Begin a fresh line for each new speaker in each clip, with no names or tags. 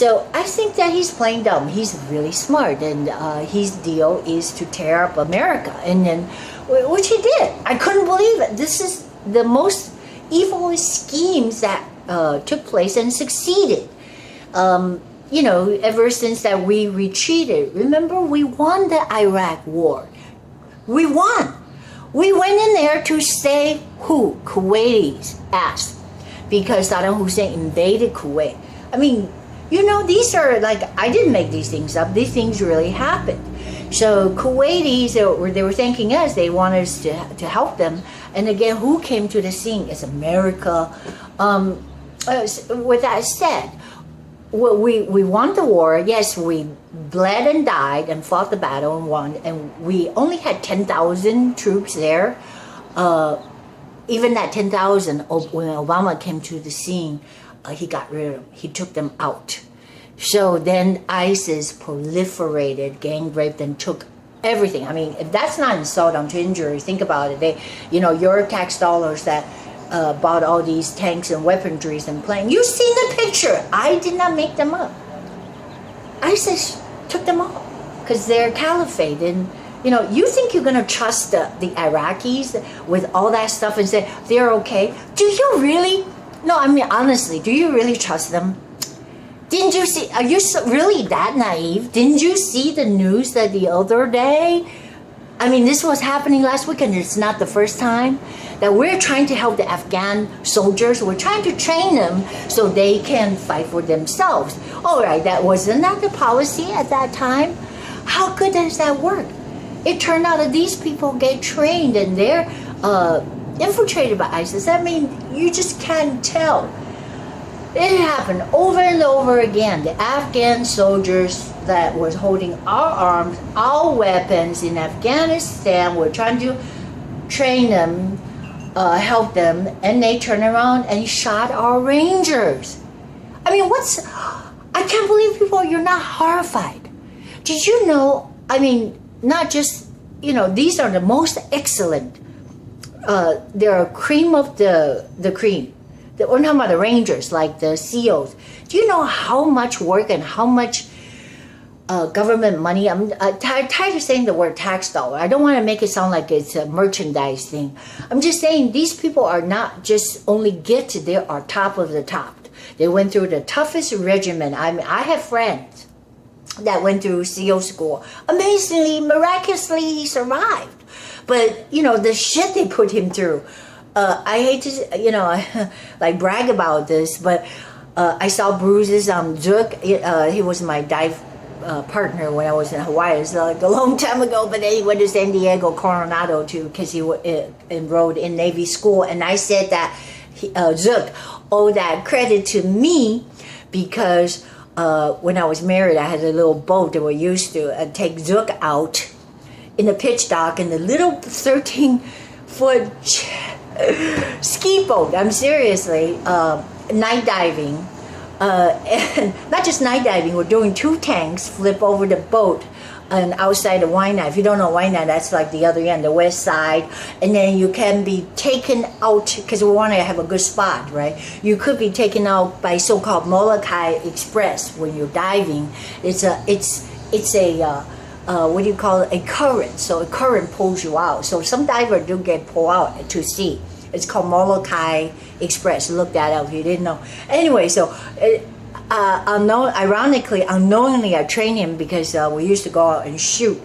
So I think that he's playing dumb. He's really smart, and his deal is to tear up America, and then, which he did. I couldn't believe it. This is the most evil schemes that took place and succeeded. You know, ever since that we retreated. Remember, we won the Iraq war. We won. We went in there to save who? Kuwaitis' ass, because Saddam Hussein invaded Kuwait. I mean, you know, these are like, I didn't make these things up. These things really happened. So Kuwaitis, they were thanking us. They wanted us to help them. And again, who came to the scene? It's America. With that said, we won the war. Yes, we bled and died and fought the battle and won. And we only had 10,000 troops there. Even that 10,000, when Obama came to the scene, he got rid of them. He took them out. So then ISIS proliferated, gang raped, and took everything. I mean, if that's not insult unto injury, think about it. They, you know, your tax dollars that bought all these tanks and weaponries and planes. You've seen the picture. I did not make them up. ISIS took them all because they're caliphate. And, you know, you think you're going to trust the Iraqis with all that stuff and say they're okay? Do you really? No, I mean, honestly, do you really trust them? Didn't you see, are you really that naive? Didn't you see the news that the other day? I mean, this was happening last week, and it's not the first time that we're trying to help the Afghan soldiers. We're trying to train them so they can fight for themselves. All right, wasn't that the policy at that time? How good does that work? It turned out that these people get trained and they're infiltrated by ISIS. I mean, you just can't tell. It happened over and over again. The Afghan soldiers that was holding our arms, our weapons in Afghanistan, were trying to train them, help them, and they turned around and shot our Rangers. I mean, I can't believe people, you're not horrified. Did you know, I mean, not just, you know, these are the most excellent, they're cream of the cream. We're talking about the Rangers, like the SEALs. Do you know how much work and how much government money? I'm tired of saying the word tax dollar. I don't want to make it sound like it's a merchandise thing. I'm just saying these people are not just only gifted, they are top of the top. They went through the toughest regimen. I mean, I have friends that went through SEAL school. Amazingly, miraculously, he survived. But, you know, the shit they put him through. I hate to, you know, like brag about this, but I saw bruises on Zook. He was my dive partner when I was in Hawaii. It was like a long time ago, but then he went to San Diego Coronado too, because he enrolled in Navy school. And I said that Zook owed that credit to me because when I was married, I had a little boat that we used to take Zook out in the pitch dock in the little 13-foot ski boat. I'm seriously night diving, and not just night diving. We're doing 2 tanks flip over the boat and outside of Waianae. If you don't know Waianae, that's like the other end, the west side. And then you can be taken out because we want to have a good spot, right? You could be taken out by so-called Molokai Express when you're diving. It's a what do you call it? A current. So a current pulls you out. So some divers do get pulled out to sea. It's called Molokai Express. Look that up if you didn't know. Anyway, so ironically, unknowingly, I trained him because we used to go out and shoot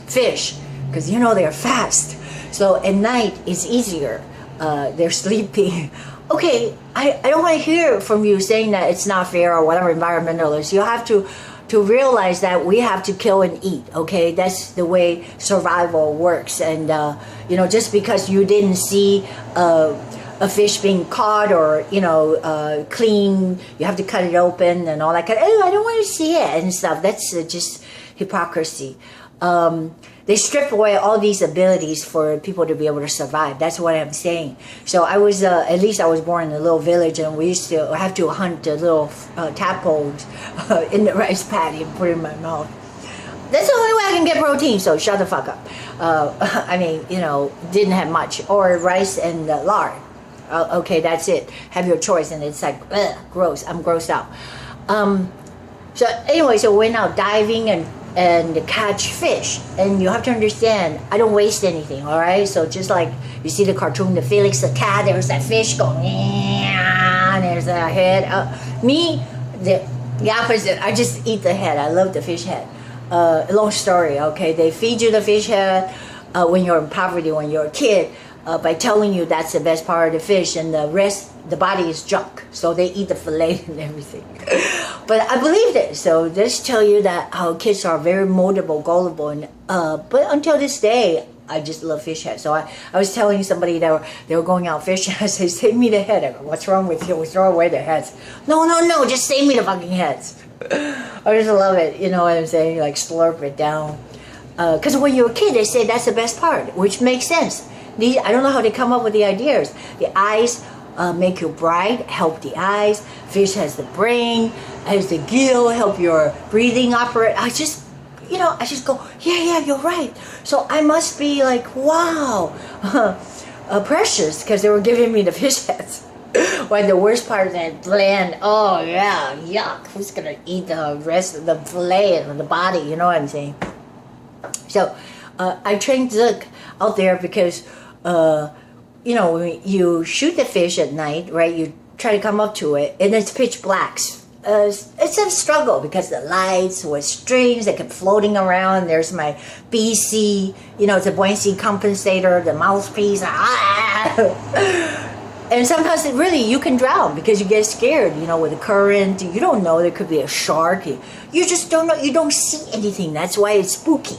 fish because, you know, they're fast. So at night, it's easier. They're sleeping. Okay, I don't want to hear from you saying that it's not fair or whatever, environmentalists. You have to realize that we have to kill and eat, okay? That's the way survival works. And, you know, just because you didn't see a fish being caught or, you know, clean, you have to cut it open and all that kind of, oh, I don't want to see it and stuff. That's just hypocrisy. They strip away all these abilities for people to be able to survive. That's what I'm saying. So I was, at least I was born in a little village, and we used to have to hunt the little tadpoles in the rice paddy and put it in my mouth. That's the only way I can get protein, so shut the fuck up. I mean, you know, didn't have much. Or rice and lard. Okay, that's it. Have your choice, and it's like, ugh, gross. I'm grossed out. So anyway, so we went out diving and catch fish. And you have to understand, I don't waste anything, all right? So just like you see the cartoon, the Felix the cat, there's that fish going, and there's that head. Me, the opposite. I just eat the head. I love the fish head. Long story, okay? They feed you the fish head when you're in poverty, when you're a kid, by telling you that's the best part of the fish, and the rest, the body is junk. So they eat the fillet and everything. But I believed it. So this tell you that how kids are very moldable, gullible, and but until this day, I just love fish heads. So I was telling somebody that they were going out fishing. I said, save me the head. I go, what's wrong with you? We throw away the heads. No, just save me the fucking heads. I just love it. You know what I'm saying? Like slurp it down. Because when you're a kid, they say that's the best part, which makes sense. I don't know how they come up with the ideas. The eyes make you bright, help the eyes. Fish has the brain, has the gill, help your breathing operate. I just go, yeah, you're right. So I must be like, wow, precious, because they were giving me the fish heads. When the worst part is that bland, oh yeah, yuck, who's gonna eat the rest of the fillet and the body, you know what I'm saying? So I trained Zook out there because, when you shoot the fish at night, right, you try to come up to it, and it's pitch black. It's a struggle because the lights with strings that kept floating around. There's my BC, it's a buoyancy compensator, the mouthpiece. And sometimes you can drown because you get scared, with the current. You don't know, there could be a shark. You just don't know. You don't see anything. That's why it's spooky.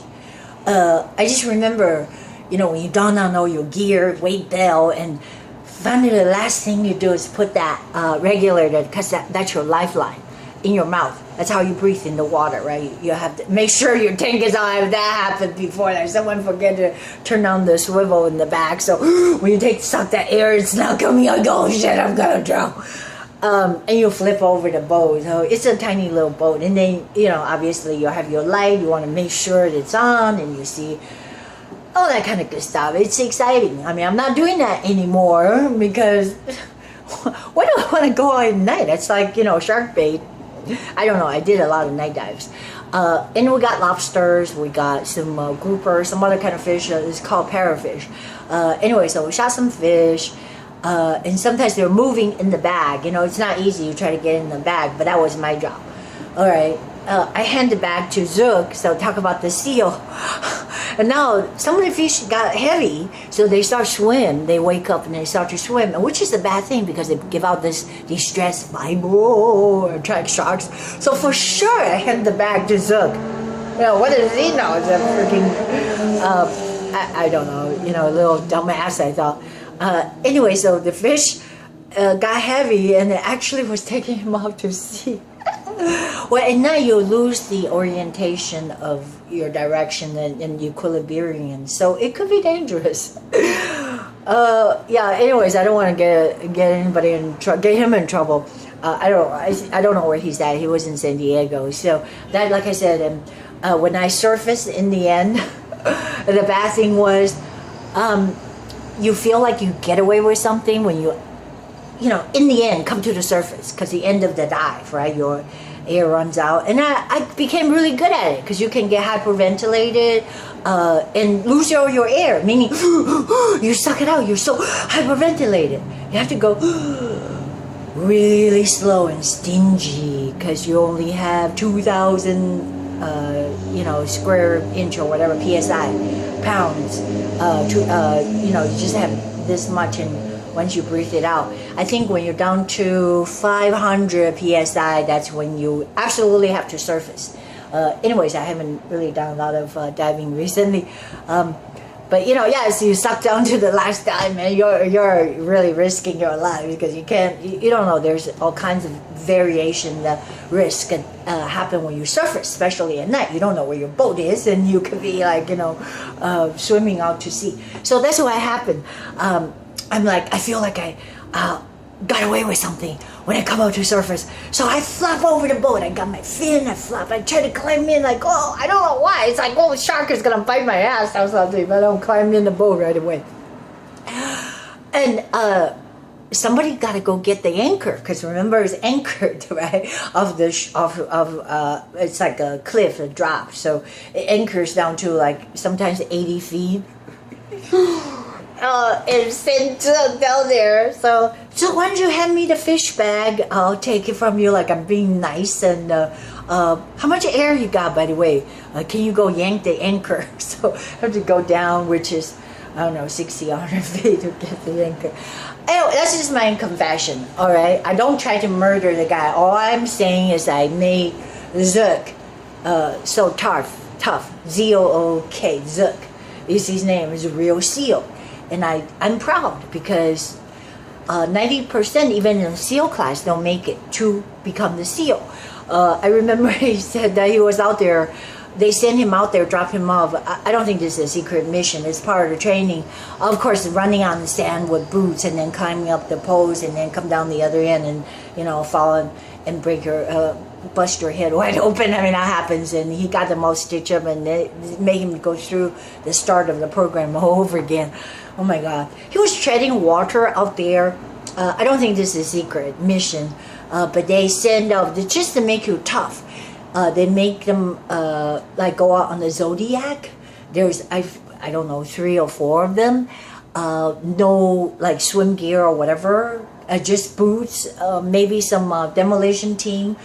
I just remember, when you don on all your gear, weight belt, and finally the last thing you do is put that regulator, because that's your lifeline, in your mouth. That's how you breathe in the water, right? You have to make sure your tank is on. If that happened before, that someone forget to turn on the swivel in the back. So when you suck that air, it's not coming out. Go, oh shit, I'm gonna drown. And you flip over the boat. So it's a tiny little boat, and then obviously you have your light. You want to make sure it's on, and you see all that kind of good stuff. It's exciting. I mean, I'm not doing that anymore because why do I want to go out at night? It's like shark bait. I don't know. I did a lot of night dives. And we got lobsters. We got some grouper, some other kind of fish. It's called parrotfish. Anyway, so we shot some fish. And sometimes they're moving in the bag. It's not easy. You try to get in the bag, but that was my job. All right. I hand it back to Zook. So talk about the seal. And now some of the fish got heavy, so they start swim. They wake up and they start to swim, which is a bad thing because they give out this distress vibe or attract sharks. So for sure, I hand the bag to Zook. What does he know? It's a freaking I don't know. A little dumbass. I thought. Anyway, so the fish got heavy, and it actually was taking him out to sea. Well, at night you lose the orientation of your direction and equilibrium, so it could be dangerous. Anyways, I don't want to get anybody get him in trouble. I don't know where he's at. He was in San Diego. So that, like I said, when I surfaced in the end, the bad thing was, you feel like you get away with something when you in the end come to the surface, because the end of the dive, right? Your air runs out, and I became really good at it because you can get hyperventilated and lose your air, meaning you suck it out. You're so hyperventilated. You have to go really slow and stingy because you only have 2,000 square inch or whatever psi pounds. You just have this much, and once you breathe it out, I think when you're down to 500 psi, that's when you absolutely have to surface. Anyways, I haven't really done a lot of diving recently, but so you suck down to the last dive, man. You're really risking your life because you don't know. There's all kinds of variation, risk can happen when you surface, especially at night. You don't know where your boat is, and you could be like swimming out to sea. So that's what happened. I'm like, I feel like I got away with something when I come out to surface. So I flop over the boat. I got my fin, I flop. I try to climb in like, I don't know why. It's like, the shark is going to bite my ass or something. But I don't climb in the boat right away. And somebody got to go get the anchor, because remember it's anchored, right, of the it's like a cliff, a drop, so it anchors down to like sometimes 80 feet. And sent down there. So why don't you hand me the fish bag? I'll take it from you, like I'm being nice. And how much air you got, by the way? Can you go yank the anchor? So I have to go down, which is, I don't know, 60, 100 feet to get the anchor. Anyway, that's just my confession, all right? I don't try to murder the guy. All I'm saying is I made Zook so tough, Z-O-O-K, Zook is his name, is a real SEAL. And I'm proud, because 90% even in the SEAL class don't make it to become the SEAL. I remember he said that he was out there, they sent him out there, drop him off. I don't think this is a secret mission. It's part of the training. Of course, running on the sand with boots and then climbing up the poles and then come down the other end and, you know, fall and break your, bust your head wide open. I mean, that happens. And he got them all stitched up, and they made him go through the start of the program all over again. Oh my God. He was treading water out there. I don't think this is a secret mission, but they send out, just to make you tough, they make them like go out on the Zodiac. There's, I don't know, 3 or 4 of them. No like swim gear or whatever, just boots, maybe some demolition team,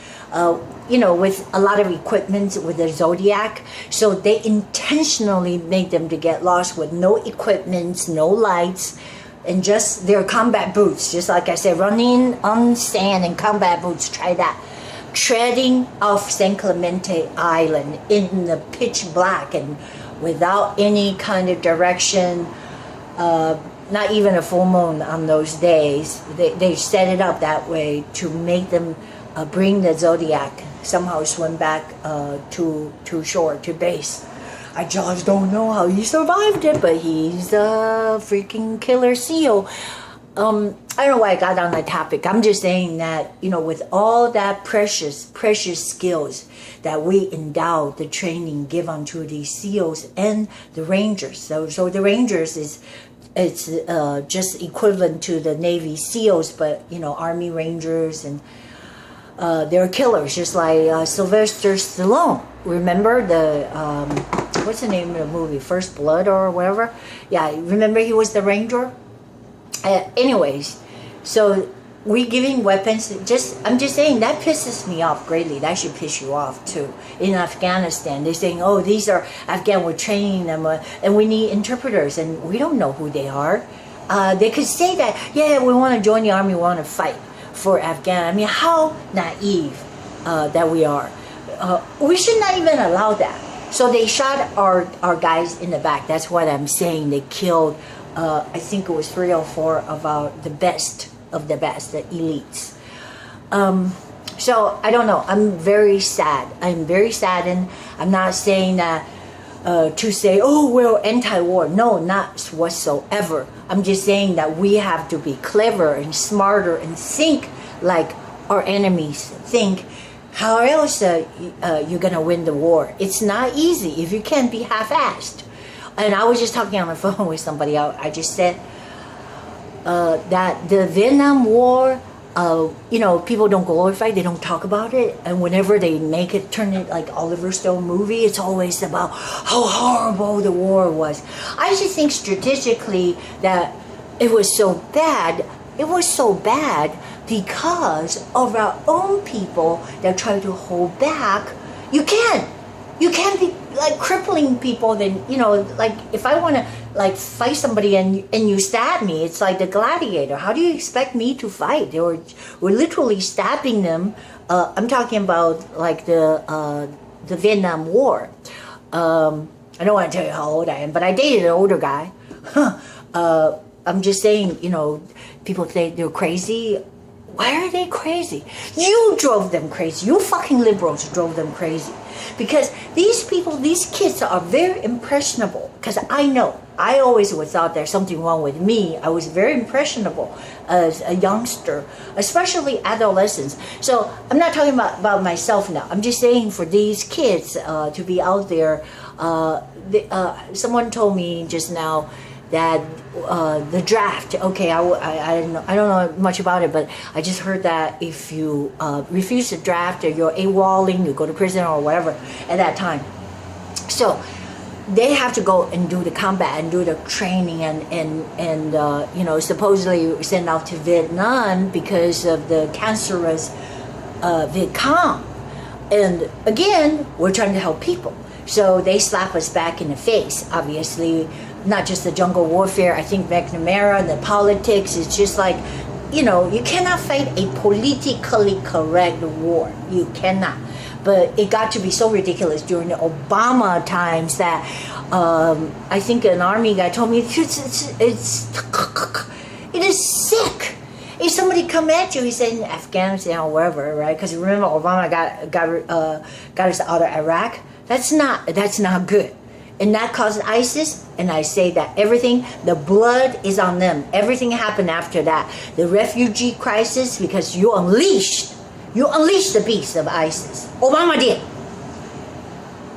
you know, with a lot of equipment with the Zodiac. So they intentionally make them to get lost with no equipment, no lights, and just their combat boots. Just like I said, running on sand and combat boots, try that. Treading off San Clemente Island in the pitch black and without any kind of direction, not even a full moon on those days. They set it up that way to make them bring the Zodiac, somehow swim back to shore, to base. I just don't know how he survived it, but he's a freaking killer SEAL. I don't know why I got on that topic. I'm just saying that, you know, with all that precious skills that we endow the training give unto these SEALs and the Rangers. So the Rangers it's just equivalent to the Navy SEALs, but, you know, Army Rangers, and they're killers, just like Sylvester Stallone. Remember the, what's the name of the movie? First Blood or whatever? Yeah, remember he was the Ranger? Anyways, so we giving weapons, I'm just saying that pisses me off greatly. That should piss you off too. In Afghanistan, they're saying, oh, these are Afghan, we're training them, and we need interpreters, and we don't know who they are. They could say that, yeah, we want to join the army, we want to fight for Afghan. I mean, how naive that we are. We should not even allow that. So they shot our guys in the back. That's what I'm saying. They killed, I think it was 3 or 4 of the best of the best, the elites. So I don't know. I'm very sad. I'm very saddened. I'm not saying that to say, oh, we're anti-war. No, not whatsoever. I'm just saying that we have to be clever and smarter and think like our enemies think. How else you're gonna win the war? It's not easy if you can't be half-assed. And I was just talking on the phone with somebody. I just said that the Vietnam War, you know, people don't glorify, they don't talk about it, and whenever they make it, turn it like Oliver Stone movie, it's always about how horrible the war was. I just think strategically that it was so bad. It was so bad because of our own people that try to hold back. You can't be like crippling people. Then, you know, like if I want to like fight somebody and you stab me, it's like the gladiator. How do you expect me to fight? We're literally stabbing them. I'm talking about like the Vietnam War. I don't want to tell you how old I am, but I dated an older guy. I'm just saying, you know, people think they're crazy. Why are they crazy? You drove them crazy. You fucking liberals drove them crazy. Because these people, these kids are very impressionable. Because I know, I always was thought there's something wrong with me. I was very impressionable as a youngster, especially adolescents. So I'm not talking about myself now. I'm just saying for these kids to be out there. Someone told me just now, that the draft. Okay, I don't know much about it, but I just heard that if you refuse to draft or you're AWOLing, you go to prison or whatever at that time. So they have to go and do the combat and do the training and you know, supposedly sent out to Vietnam because of the cancerous Viet Cong. And again, we're trying to help people. So they slap us back in the face, obviously. Not just the jungle warfare, I think McNamara, the politics, it's just like, you know, you cannot fight a politically correct war. You cannot. But it got to be so ridiculous during the Obama times that I think an army guy told me it is sick. If somebody come at you, he said in Afghanistan or wherever, right? Because remember Obama got us out of Iraq. That's not good. And that caused ISIS, and I say that everything, the blood is on them. Everything happened after that. The refugee crisis, because you unleashed the beast of ISIS. Obama did.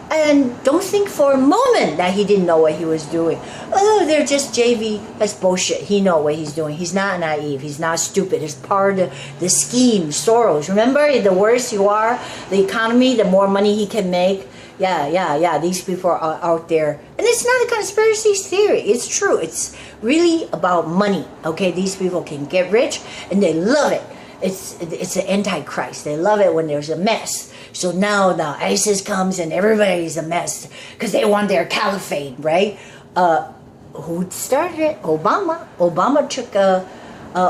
And don't think for a moment that he didn't know what he was doing. Oh, they're just JV. That's bullshit. He knows what he's doing. He's not naive. He's not stupid. It's part of the scheme. Soros. Remember, the worse you are, the economy, the more money he can make. Yeah. These people are out there. And it's not a conspiracy theory. It's true. It's really about money. Okay, these people can get rich and they love it. It's an antichrist. They love it when there's a mess. So now ISIS comes and everybody's a mess because they want their caliphate, right? Who started it? Obama. Obama took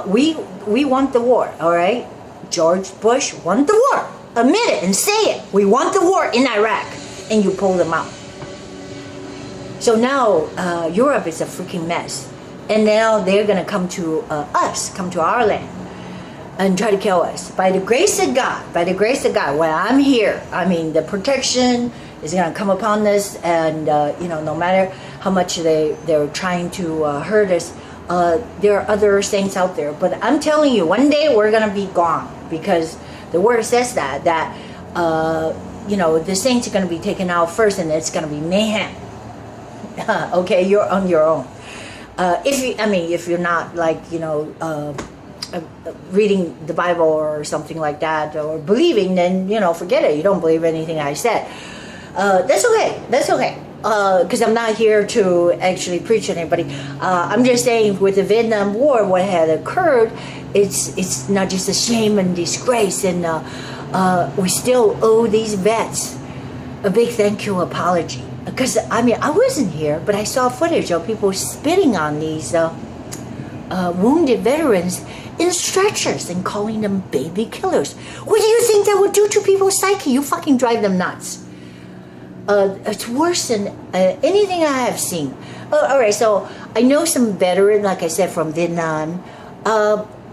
we want the war, all right? George Bush won the war. Admit it and say it. We want the war in Iraq. And you pull them out. So now Europe is a freaking mess. And now they're going to come to us, come to our land and try to kill us. By the grace of God, when I'm here, I mean, the protection is going to come upon us. And, you know, no matter how much they're trying to hurt us, there are other saints out there. But I'm telling you, one day we're going to be gone. Because the word says that you know, the saints are going to be taken out first, and it's going to be mayhem. Okay, you're on your own. If you're not like, you know, reading the Bible or something like that, or believing, then, you know, forget it. You don't believe anything I said. That's okay. Because I'm not here to actually preach to anybody. I'm just saying, with the Vietnam War, what had occurred, it's not just a shame and disgrace, and we still owe these vets a big thank you apology. Because, I mean, I wasn't here, but I saw footage of people spitting on these wounded veterans in stretchers and calling them baby killers. What do you think that would do to people's psyche? You fucking drive them nuts. It's worse than anything I have seen. All right, so I know some veterans, like I said, from Vietnam.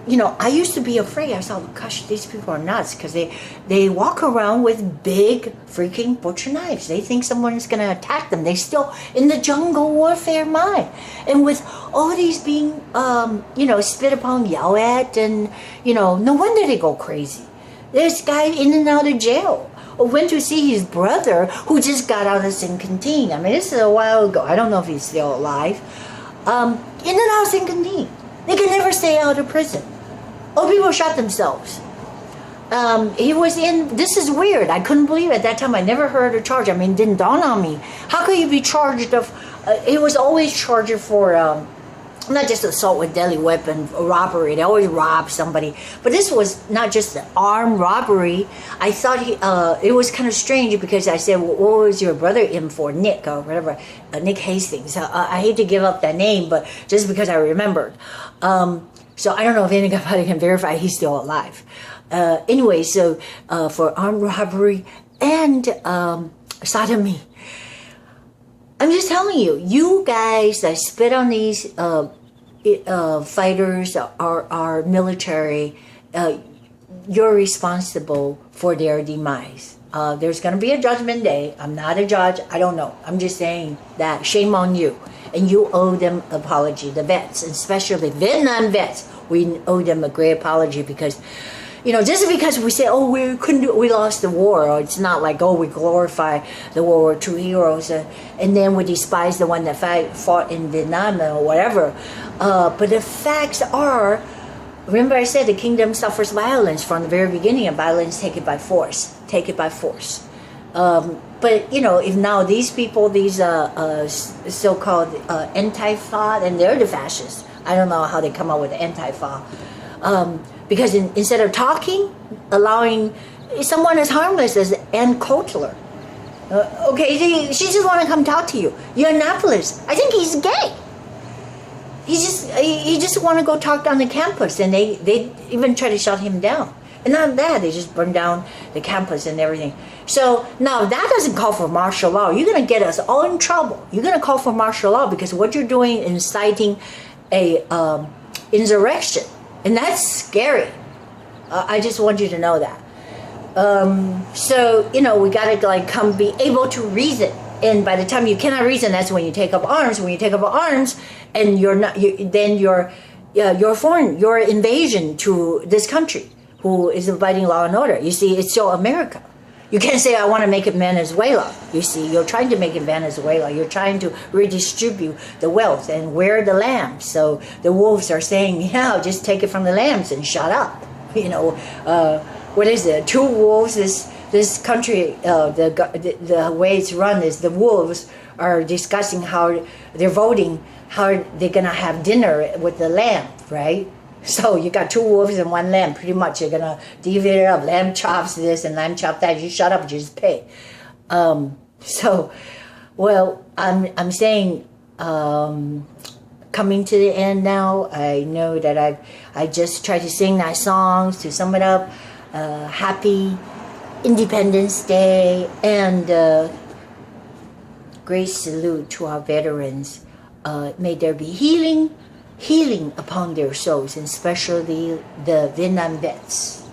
You know, I used to be afraid. I thought, gosh, these people are nuts, because they walk around with big freaking butcher knives. They think someone's going to attack them. They still in the jungle warfare mind. And with all these being, you know, spit upon, yelled at, and, you know, no wonder they go crazy. There's guy in and out of jail. Or went to see his brother, who just got out of San Quentin. I mean, this is a while ago. I don't know if he's still alive. In and out of San Quentin. They can never stay out of prison. Oh, people shot themselves. He was in, this is weird. I couldn't believe it. At that time, I never heard a charge. I mean, it didn't dawn on me. How could you be charged of, he was always charged for, not just assault with deadly weapon, robbery. They always rob somebody. But this was not just an armed robbery. I thought it was kind of strange, because I said, well, what was your brother in for? Nick, or whatever. Nick Hastings. I hate to give up that name, but just because I remembered. So I don't know if anybody can verify he's still alive. Anyway, so for armed robbery and sodomy. I'm just telling you, you guys that spit on these fighters, our military, you're responsible for their demise. There's going to be a judgment day. I'm not a judge. I don't know. I'm just saying that shame on you. And you owe them apology, the vets, especially Vietnam vets. We owe them a great apology, because, just because we say, oh, we couldn't do it, we lost the war, or it's not like, oh, we glorify the World War II heroes, and then we despise the one that fought in Vietnam or whatever. But the facts are, remember I said the kingdom suffers violence from the very beginning, and violence take it by force. But if now these people, these so-called Antifa, and they're the fascists. I don't know how they come up with Antifa. Because instead of talking, allowing someone as harmless as Ann Coulter, okay, she just want to come talk to you. Yiannopoulos, I think he's gay. He just want to go talk on the campus, and they even try to shut him down. And not that, they just burn down the campus and everything. So now that doesn't call for martial law. You're going to get us all in trouble. You're going to call for martial law because what you're doing is inciting a insurrection. And that's scary. I just want you to know that. So, we got to be able to reason. And by the time you cannot reason, that's when you take up arms. When you take up arms, and then you're foreign, your invasion to this country, who is inviting law and order. You see, it's still America. You can't say, I want to make it Venezuela. You see, you're trying to make it Venezuela. You're trying to redistribute the wealth, and where are the lambs? So the wolves are saying, yeah, just take it from the lambs and shut up. What is it? Two wolves, this country, the way it's run is the wolves are discussing how they're voting, how they're going to have dinner with the lamb, right? So you got two wolves and one lamb. Pretty much you're going to divvy it up. Lamb chops this and lamb chop that. You shut up and just pay. I'm saying, coming to the end now, I know that I just tried to sing that song to sum it up. Happy Independence Day, and great salute to our veterans. May there be healing upon their souls, and especially the Vietnam vets.